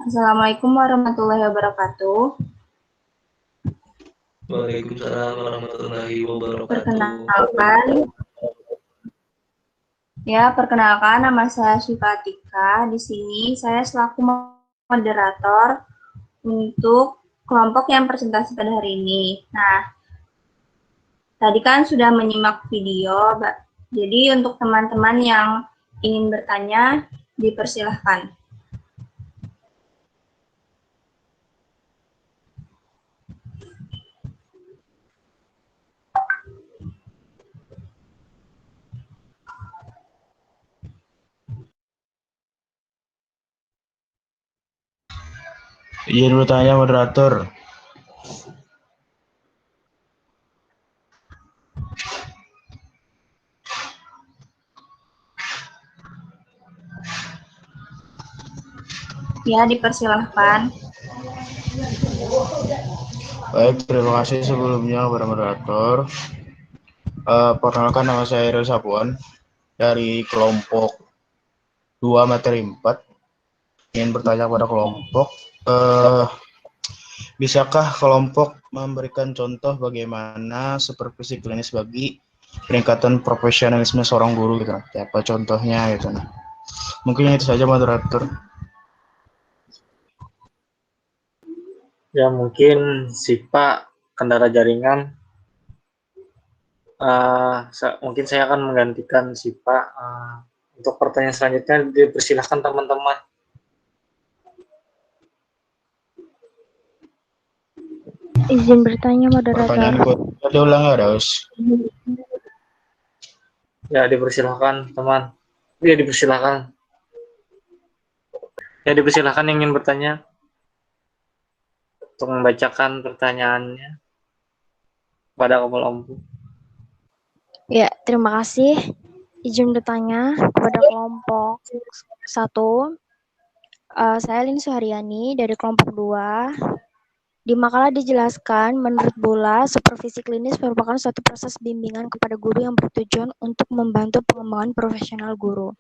Assalamualaikum warahmatullahi wabarakatuh. Waalaikumsalam warahmatullahi wabarakatuh. Perkenalkan, nama saya Syifa Atika. Di sini saya selaku moderator untuk kelompok yang presentasi pada hari ini. Nah, tadi kan sudah menyimak video, jadi untuk teman-teman yang ingin bertanya, dipersilahkan. Izin bertanya moderator. Ya, dipersilahkan. Baik, terima kasih sebelumnya kepada moderator. Perkenalkan, nama saya Iril Sapuan dari kelompok 2 materi 4. Ingin bertanya kepada kelompok, bisakah kelompok memberikan contoh bagaimana supervisi klinis bagi peningkatan profesionalisme seorang guru gitu? Apa contohnya gitu? Mungkin itu saja moderator. Ya, mungkin Sipa kendala jaringan. Mungkin saya akan menggantikan Sipa. Untuk pertanyaan selanjutnya, dipersilahkan teman-teman. Izin bertanya moderator. Pertanyaan ada ulang harus. Ya, dipersilahkan teman. Ya, dipersilahkan. Ya, dipersilahkan yang ingin bertanya untuk membacakan pertanyaannya pada kelompok. Ya, terima kasih. Izin bertanya kepada kelompok 1. Saya Lin Suharyani dari kelompok 2. Di makalah dijelaskan, menurut Bula, supervisi klinis merupakan suatu proses bimbingan kepada guru yang bertujuan untuk membantu pengembangan profesional guru.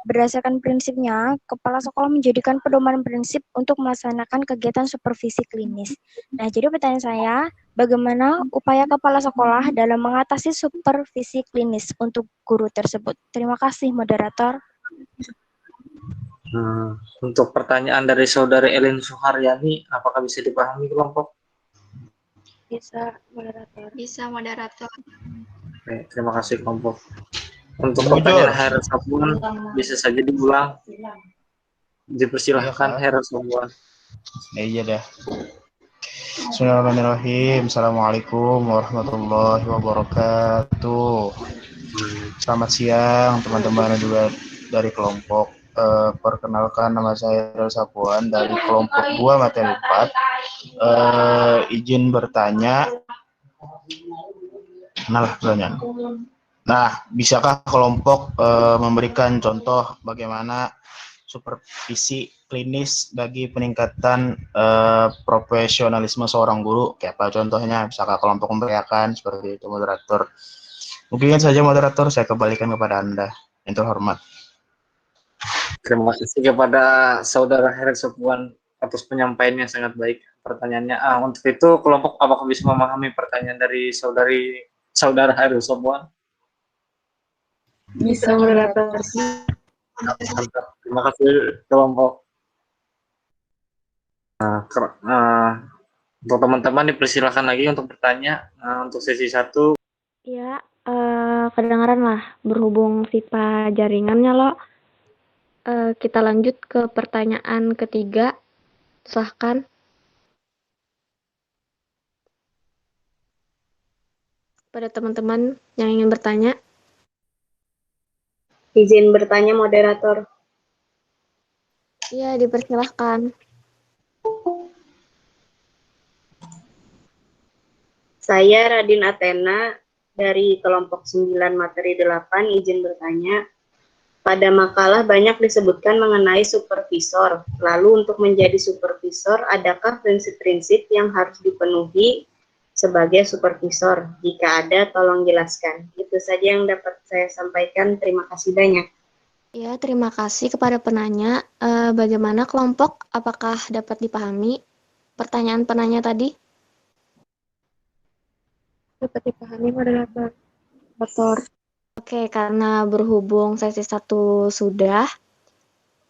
Berdasarkan prinsipnya, kepala sekolah menjadikan pedoman prinsip untuk melaksanakan kegiatan supervisi klinis. Nah, jadi pertanyaan saya, bagaimana upaya kepala sekolah dalam mengatasi supervisi klinis untuk guru tersebut? Terima kasih, moderator. Untuk pertanyaan dari saudari Elin Suharyani, apakah bisa dipahami kelompok? Bisa, moderator. Bisa, moderator. Oke, terima kasih kelompok. Untuk pertanyaan Heru Sapuan, bisa saja diulang. Dipersilahkan Heru Sapuan. Iya dah. Bismillahirrahmanirrahim. Assalamualaikum warahmatullahi wabarakatuh. Selamat siang teman-teman juga dari kelompok. Perkenalkan, nama saya Iril Sapuan dari kelompok 2 materi 4. Izin bertanya. Pertanyaan. Nah, bisakah kelompok memberikan contoh bagaimana supervisi klinis bagi peningkatan profesionalisme seorang guru? Kayak apa contohnya? Bisakah kelompok memberikan seperti itu, moderator? Mungkin saja moderator, saya kembalikan kepada Anda. Yang terhormat. Terima kasih kepada saudara Heru Sapuan atas penyampaiannya sangat baik pertanyaannya. Untuk itu kelompok apakah bisa memahami pertanyaan dari saudara Heru Sapuan? Bisa, moderator. Terima kasih kelompok. Untuk teman-teman dipersilakan lagi untuk bertanya untuk sesi 1. Ya, kedengaran lah berhubung Sipa jaringannya loh. Kita lanjut ke pertanyaan ketiga. Silahkan. Pada teman-teman yang ingin bertanya. Izin bertanya, moderator. Iya, dipersilahkan. Saya Radin Athena dari kelompok 9 materi 8, izin bertanya. Pada makalah banyak disebutkan mengenai supervisor. Lalu untuk menjadi supervisor, adakah prinsip-prinsip yang harus dipenuhi sebagai supervisor? Jika ada, tolong jelaskan. Itu saja yang dapat saya sampaikan. Terima kasih banyak. Ya, terima kasih kepada penanya. Bagaimana kelompok? Apakah dapat dipahami pertanyaan penanya tadi? Dapat dipahami, moderator. Motor. Oke, karena berhubung sesi 1 sudah,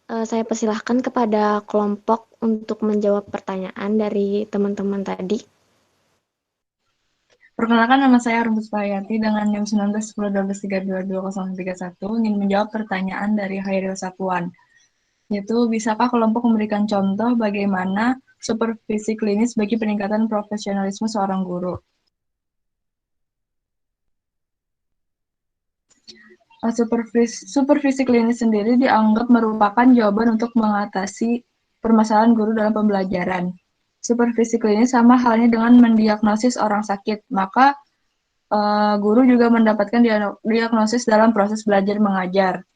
saya persilahkan kepada kelompok untuk menjawab pertanyaan dari teman-teman tadi. Perkenalkan, nama saya Arum Puspayanti dengan NIM 191012322031 ingin menjawab pertanyaan dari Hairil Sapuan, yaitu bisakah kelompok memberikan contoh bagaimana supervisi klinis bagi peningkatan profesionalisme seorang guru? Supervisi klinis sendiri dianggap merupakan jawaban untuk mengatasi permasalahan guru dalam pembelajaran. Supervisi klinis sama halnya dengan mendiagnosis orang sakit, maka guru juga mendapatkan diagnosis dalam proses belajar mengajar.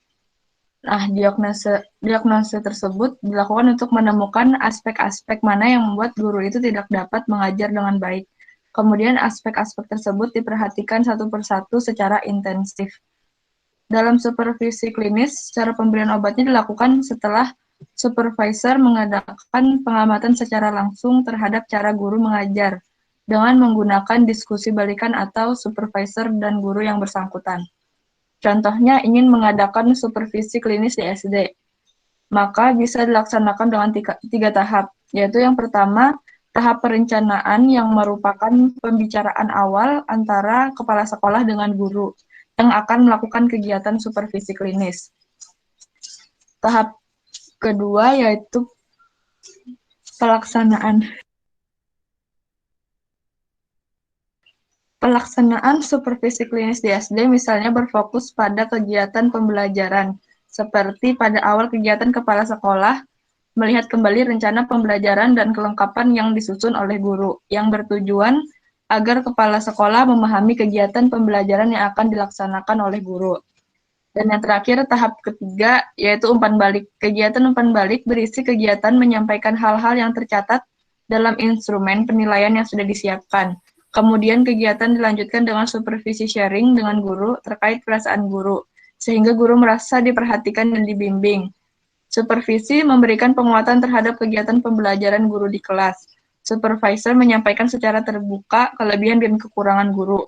Nah, diagnosis tersebut dilakukan untuk menemukan aspek-aspek mana yang membuat guru itu tidak dapat mengajar dengan baik. Kemudian aspek-aspek tersebut diperhatikan satu persatu secara intensif. Dalam supervisi klinis, cara pemberian obatnya dilakukan setelah supervisor mengadakan pengamatan secara langsung terhadap cara guru mengajar dengan menggunakan diskusi balikan atau supervisor dan guru yang bersangkutan. Contohnya ingin mengadakan supervisi klinis di SD, maka bisa dilaksanakan dengan tiga tahap, yaitu yang pertama, tahap perencanaan yang merupakan pembicaraan awal antara kepala sekolah dengan guru yang akan melakukan kegiatan supervisi klinis. Tahap kedua yaitu pelaksanaan supervisi klinis di SD misalnya berfokus pada kegiatan pembelajaran, seperti pada awal kegiatan kepala sekolah melihat kembali rencana pembelajaran dan kelengkapan yang disusun oleh guru, yang bertujuan agar kepala sekolah memahami kegiatan pembelajaran yang akan dilaksanakan oleh guru. Dan yang terakhir, tahap ketiga, yaitu umpan balik. Kegiatan umpan balik berisi kegiatan menyampaikan hal-hal yang tercatat dalam instrumen penilaian yang sudah disiapkan. Kemudian kegiatan dilanjutkan dengan supervisi sharing dengan guru terkait perasaan guru, sehingga guru merasa diperhatikan dan dibimbing. Supervisi memberikan penguatan terhadap kegiatan pembelajaran guru di kelas. Supervisor menyampaikan secara terbuka kelebihan dan kekurangan guru.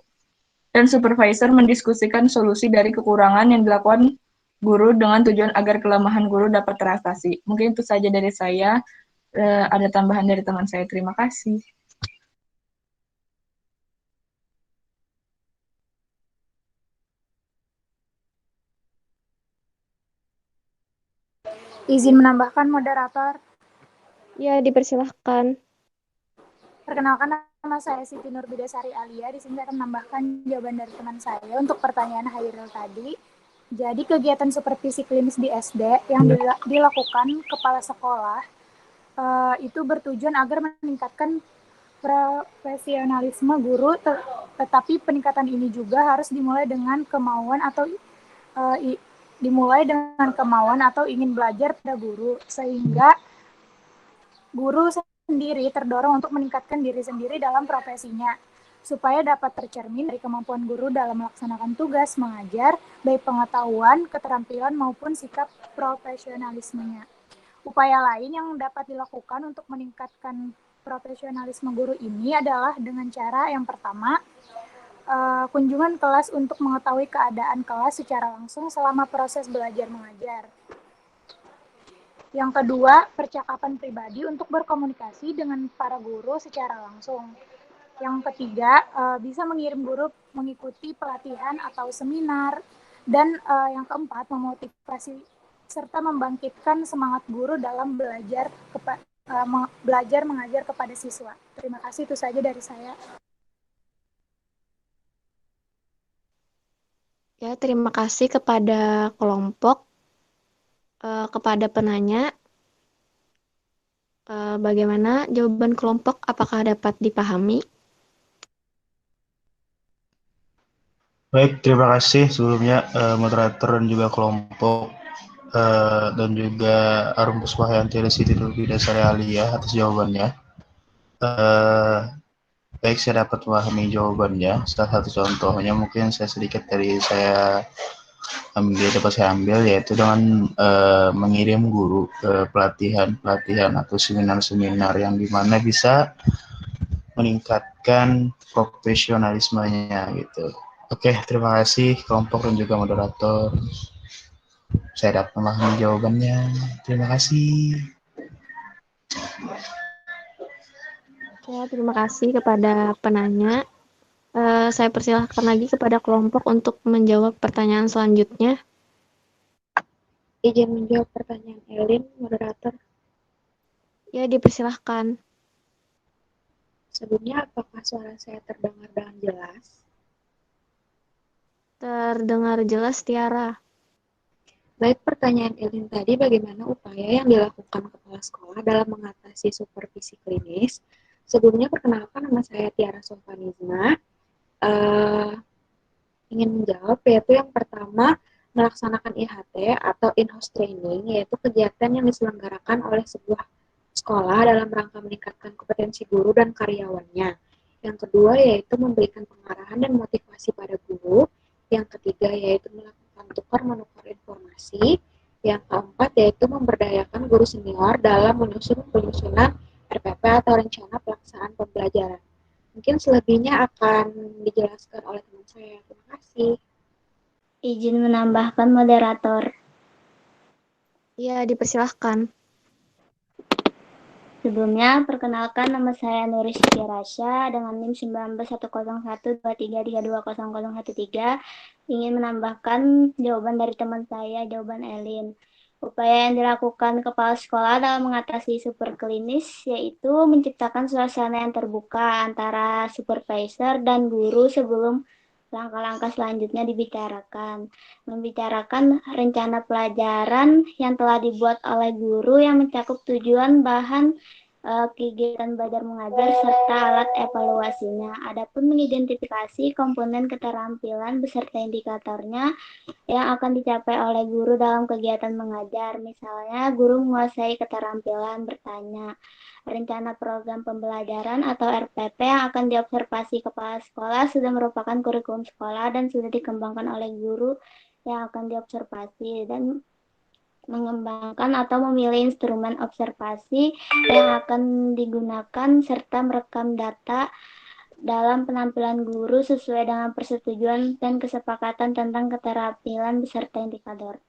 Dan supervisor mendiskusikan solusi dari kekurangan yang dilakukan guru dengan tujuan agar kelemahan guru dapat teratasi. Mungkin itu saja dari saya. Ada tambahan dari teman saya. Terima kasih. Izin menambahkan, moderator. Ya, dipersilahkan. Perkenalkan, nama saya Siti Nurbidasari Alia. Di sini saya akan menambahkan jawaban dari teman saya untuk pertanyaan Hairil tadi. Jadi kegiatan supervisi klinis di SD yang dilakukan kepala sekolah itu bertujuan agar meningkatkan profesionalisme guru, tetapi peningkatan ini juga harus dimulai dengan kemauan atau ingin belajar pada guru, sehingga guru sendiri terdorong untuk meningkatkan diri sendiri dalam profesinya, supaya dapat tercermin dari kemampuan guru dalam melaksanakan tugas mengajar, baik pengetahuan, keterampilan, maupun sikap profesionalismenya. Upaya lain yang dapat dilakukan untuk meningkatkan profesionalisme guru ini adalah dengan cara yang pertama, kunjungan kelas untuk mengetahui keadaan kelas secara langsung selama proses belajar mengajar. Yang kedua, percakapan pribadi untuk berkomunikasi dengan para guru secara langsung. Yang ketiga, bisa mengirim guru mengikuti pelatihan atau seminar. Dan yang keempat, memotivasi serta membangkitkan semangat guru dalam belajar mengajar kepada siswa. Terima kasih, itu saja dari saya. Ya, terima kasih kepada kelompok, kepada penanya. Bagaimana jawaban kelompok? Apakah dapat dipahami? Baik, terima kasih sebelumnya moderator dan juga kelompok dan juga Arum Puspayanti dan Siti Nurbidasari Alia atas jawabannya. Baik, saya dapat memahami jawabannya. Salah satu contohnya mungkin saya sedikit dari saya dapat saya ambil yaitu dengan mengirim guru ke pelatihan-pelatihan atau seminar-seminar yang dimana bisa meningkatkan profesionalismenya gitu. Oke, terima kasih kelompok dan juga moderator. Saya dapat memahami jawabannya. Terima kasih. Ya, terima kasih kepada penanya. Saya persilahkan lagi kepada kelompok untuk menjawab pertanyaan selanjutnya. Izin menjawab pertanyaan Elin, moderator. Ya, dipersilahkan. Sebelumnya, apakah suara saya terdengar dengan jelas? Terdengar jelas, Tiara. Baik, pertanyaan Elin tadi, bagaimana upaya yang dilakukan kepala sekolah dalam mengatasi supervisi klinis? Sebelumnya, perkenalkan, nama saya Tiara Soffanizma. Ingin menjawab, yaitu yang pertama, melaksanakan IHT atau in-house training, yaitu kegiatan yang diselenggarakan oleh sebuah sekolah dalam rangka meningkatkan kompetensi guru dan karyawannya. Yang kedua, yaitu memberikan pengarahan dan motivasi pada guru. Yang ketiga, yaitu melakukan tukar-menukar informasi. Yang keempat, yaitu memberdayakan guru senior dalam menyusun penyusunan RPP atau rencana pelaksanaan pembelajaran. Mungkin selebihnya akan dijelaskan oleh teman saya. Terima kasih. Izin menambahkan moderator. Ya, dipersilahkan. Sebelumnya, perkenalkan nama saya Nuris Rasya dengan NIM 19.10123320013. Ingin menambahkan jawaban dari teman saya, jawaban Elin. Upaya yang dilakukan kepala sekolah dalam mengatasi superklinis yaitu menciptakan suasana yang terbuka antara supervisor dan guru sebelum langkah-langkah selanjutnya dibicarakan. Membicarakan rencana pelajaran yang telah dibuat oleh guru yang mencakup tujuan, bahan, kegiatan belajar mengajar, serta alat evaluasinya. Adapun mengidentifikasi komponen keterampilan beserta indikatornya yang akan dicapai oleh guru dalam kegiatan mengajar. Misalnya, guru menguasai keterampilan bertanya, rencana program pembelajaran atau RPP yang akan diobservasi kepala sekolah sudah merupakan kurikulum sekolah dan sudah dikembangkan oleh guru yang akan diobservasi, dan mengembangkan atau memilih instrumen observasi yang akan digunakan serta merekam data dalam penampilan guru sesuai dengan persetujuan dan kesepakatan tentang keterampilan beserta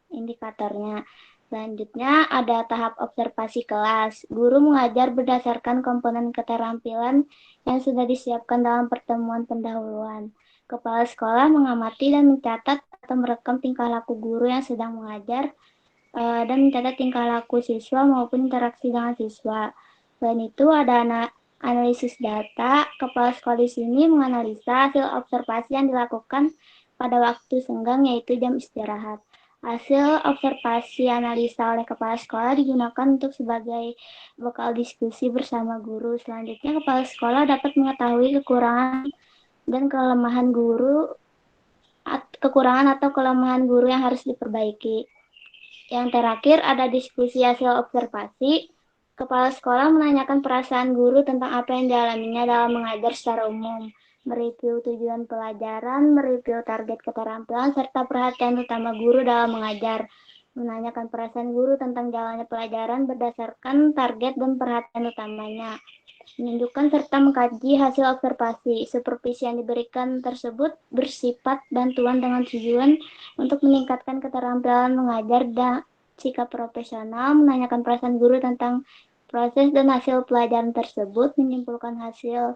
indikatornya. Selanjutnya ada tahap observasi kelas. Guru mengajar berdasarkan komponen keterampilan yang sudah disiapkan dalam pertemuan pendahuluan. Kepala sekolah mengamati dan mencatat atau merekam tingkah laku guru yang sedang mengajar dan mencatat tingkah laku siswa maupun interaksi dengan siswa. Selain itu ada analisis data. Kepala sekolah di sini menganalisa hasil observasi yang dilakukan pada waktu senggang, yaitu jam istirahat. Hasil observasi analisa oleh kepala sekolah digunakan untuk sebagai bekal diskusi bersama guru. Selanjutnya, kepala sekolah dapat mengetahui kekurangan dan kelemahan guru, kekurangan atau kelemahan guru yang harus diperbaiki. Yang terakhir ada diskusi hasil observasi. Kepala sekolah menanyakan perasaan guru tentang apa yang dialaminya dalam mengajar secara umum, mereview tujuan pelajaran, mereview target keterampilan, serta perhatian utama guru dalam mengajar. Menanyakan perasaan guru tentang jalannya pelajaran berdasarkan target dan perhatian utamanya. Menunjukkan serta mengkaji hasil observasi. Supervisi yang diberikan tersebut bersifat bantuan dengan tujuan untuk meningkatkan keterampilan mengajar dan sikap profesional, menanyakan perasaan guru tentang proses dan hasil pelajaran tersebut, menyimpulkan hasil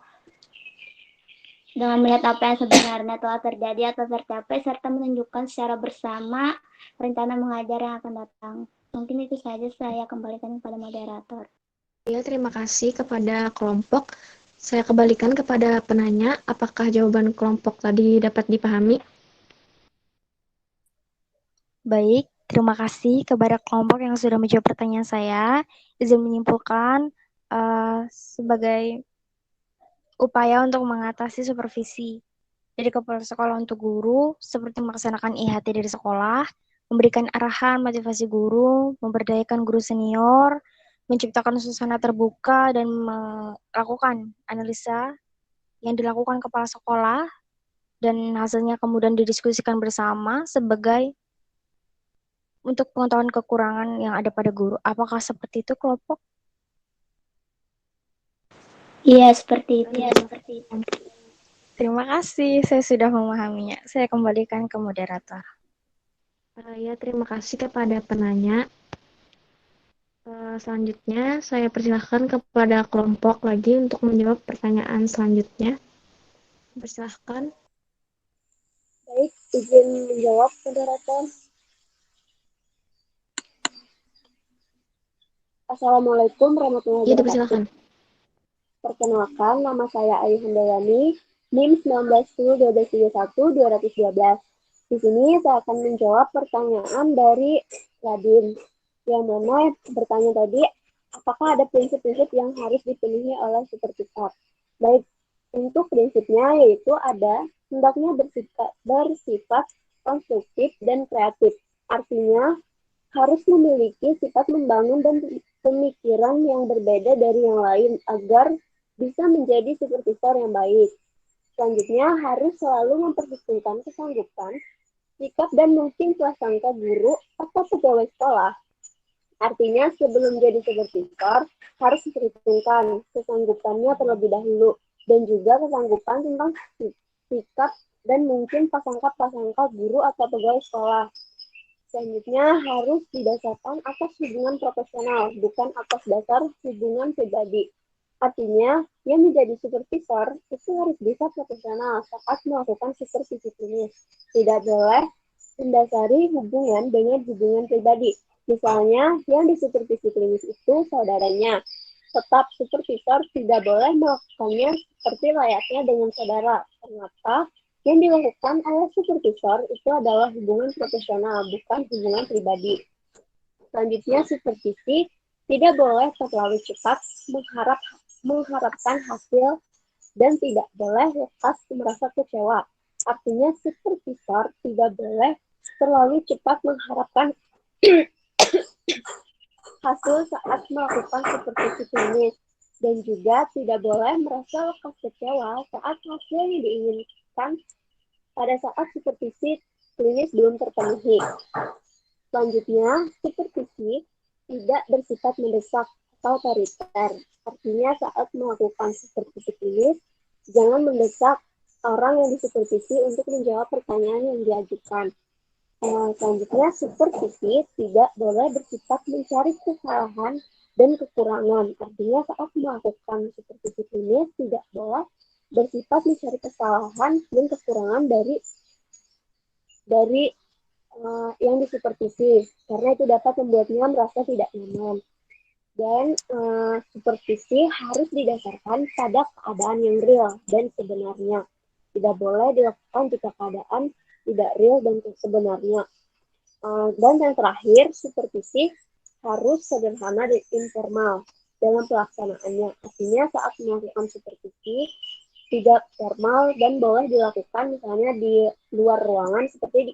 dengan melihat apa yang sebenarnya telah terjadi atau tercapai, serta menunjukkan secara bersama rencana mengajar yang akan datang. Mungkin itu saja, saya kembalikan kepada moderator. Ya, terima kasih kepada kelompok. Saya kembalikan kepada penanya, apakah jawaban kelompok tadi dapat dipahami? Baik, terima kasih kepada kelompok yang sudah menjawab pertanyaan saya. Izin menyimpulkan sebagai upaya untuk mengatasi supervisi dari kepala sekolah untuk guru, seperti melaksanakan IHT dari sekolah, memberikan arahan motivasi guru, memberdayakan guru senior, menciptakan suasana terbuka, dan melakukan analisa yang dilakukan kepala sekolah, dan hasilnya kemudian didiskusikan bersama sebagai untuk pengetahuan kekurangan yang ada pada guru. Apakah seperti itu kelompok? Iya, seperti itu. Terima kasih, saya sudah memahaminya. Saya kembalikan ke moderator. Ya, terima kasih kepada penanya. Selanjutnya, saya persilahkan kepada kelompok lagi untuk menjawab pertanyaan selanjutnya. Persilahkan. Baik, izin menjawab, moderator. Assalamualaikum warahmatullahi Iya, wabarakatuh. dipersilahkan. Perkenalkan, nama saya Ayu Handayani, NIM 1910-1231-212. Di sini saya akan menjawab pertanyaan dari Radin, yang mana bertanya tadi, apakah ada prinsip-prinsip yang harus dipenuhi oleh supervisor? Baik, untuk prinsipnya yaitu ada hendaknya bersifat konstruktif dan kreatif. Artinya, harus memiliki sifat membangun dan pemikiran yang berbeda dari yang lain agar bisa menjadi supervisor yang baik. Selanjutnya, harus selalu memperhitungkan kesanggupan, sikap, dan mungkin prasangka guru atau pegawai sekolah. Artinya, sebelum jadi supervisor, harus diperhitungkan kesanggupannya terlebih dahulu, dan juga kesanggupan tentang sikap dan mungkin prasangka guru atau pegawai sekolah. Selanjutnya, harus didasarkan atas hubungan profesional, bukan atas dasar hubungan pribadi. Artinya, yang menjadi supervisor itu harus bisa profesional saat melakukan supervisi klinis. Tidak boleh mendasari hubungan dengan hubungan pribadi. Misalnya, yang disupervisi klinis itu saudaranya. Tetap supervisor tidak boleh melakukannya seperti layaknya dengan saudara. Ternyata, yang dilakukan oleh supervisor itu adalah hubungan profesional, bukan hubungan pribadi. Selanjutnya, supervisi tidak boleh terlalu cepat mengharapkan hasil dan tidak boleh lepas merasa kecewa. Artinya, supervisor tidak boleh terlalu cepat mengharapkan hasil saat melakukan supervisi klinis dan juga tidak boleh merasa lekas kecewa saat hasil yang diinginkan pada saat supervisi klinis belum terpenuhi. Selanjutnya, supervisi tidak bersifat mendesak atau otoriter. Artinya saat melakukan supervisi klinis, jangan mendesak orang yang disupervisi untuk menjawab pertanyaan yang diajukan. Selanjutnya, supervisi tidak boleh bersifat mencari kesalahan dan kekurangan. Artinya saat melakukan supervisi klinis tidak boleh bersifat mencari kesalahan dan kekurangan dari yang disupervisi, karena itu dapat membuatnya merasa tidak nyaman. Dan supervisi harus didasarkan pada keadaan yang real dan sebenarnya. Tidak boleh dilakukan jika keadaan tidak real dan sebenarnya. Dan yang terakhir, supervisi harus sederhana dan informal dalam pelaksanaannya. Artinya saat melakukan supervisi tidak formal dan boleh dilakukan misalnya di luar ruangan seperti di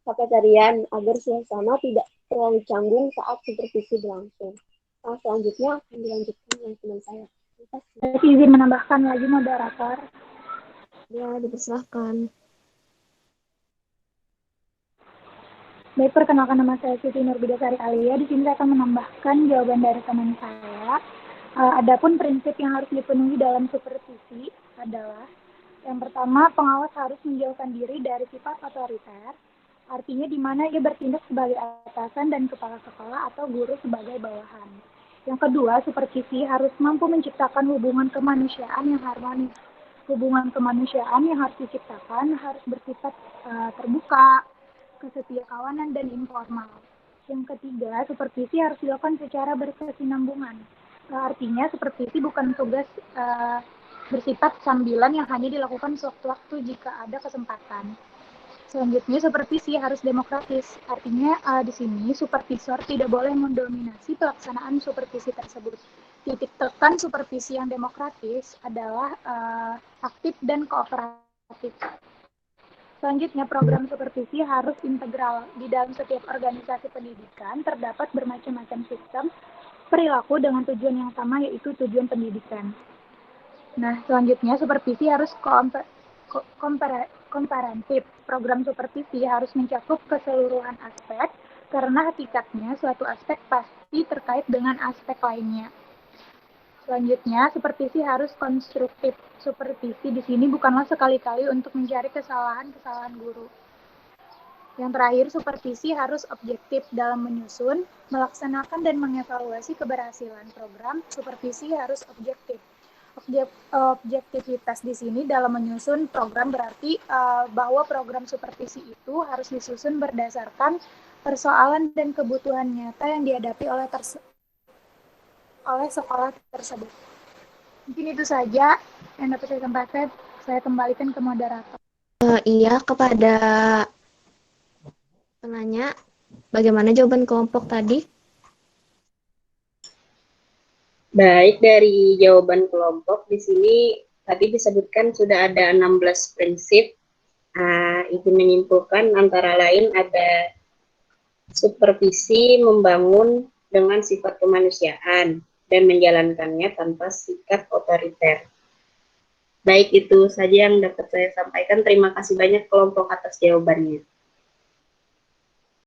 kafetarian agar suasana tidak terlalu canggung saat supervisi berlangsung. Selanjutnya akan dilanjutkan oleh teman saya. Saya izin menambahkan lagi, moderator. Ya, dipersilahkan. Baik, perkenalkan nama saya Siti Nurbidasari Alia. Di sini saya akan menambahkan jawaban dari teman saya. Adapun prinsip yang harus dipenuhi dalam supervisi adalah yang pertama, pengawas harus menjauhkan diri dari sifat otoriter, artinya di mana ia bertindak sebagai atasan dan kepala sekolah atau guru sebagai bawahan. Yang kedua, supervisi harus mampu menciptakan hubungan kemanusiaan yang harmonis. Hubungan kemanusiaan yang harus diciptakan harus bersifat terbuka, kesetiakawanan, dan informal. Yang ketiga, supervisi harus dilakukan secara berkesinambungan. Artinya, supervisi bukan tugas bersifat sambilan yang hanya dilakukan sewaktu-waktu jika ada kesempatan. Selanjutnya, supervisi harus demokratis. Artinya, di sini supervisor tidak boleh mendominasi pelaksanaan supervisi tersebut. Titik tekan supervisi yang demokratis adalah aktif dan kooperatif. Selanjutnya, program supervisi harus integral. Di dalam setiap organisasi pendidikan terdapat bermacam-macam sistem perilaku dengan tujuan yang sama, yaitu tujuan pendidikan. Nah, selanjutnya supervisi harus komparatif. Program supervisi harus mencakup keseluruhan aspek, karena hakikatnya suatu aspek pasti terkait dengan aspek lainnya. Selanjutnya, supervisi harus konstruktif. Supervisi di sini bukanlah sekali-kali untuk mencari kesalahan-kesalahan guru. Yang terakhir, supervisi harus objektif dalam menyusun, melaksanakan, dan mengevaluasi keberhasilan program. Supervisi harus objektif. Objektivitas di sini dalam menyusun program berarti bahwa program supervisi itu harus disusun berdasarkan persoalan dan kebutuhan nyata yang dihadapi oleh sekolah tersebut. Mungkin itu saja yang dapat saya sampaikan. Saya kembalikan ke moderator. Iya, kepada penanya, bagaimana jawaban kelompok tadi? Baik, dari jawaban kelompok di sini tadi disebutkan sudah ada 16 prinsip. Izin menyimpulkan antara lain ada supervisi membangun dengan sifat kemanusiaan dan menjalankannya tanpa sikap otoriter. Baik, itu saja yang dapat saya sampaikan. Terima kasih banyak kelompok atas jawabannya.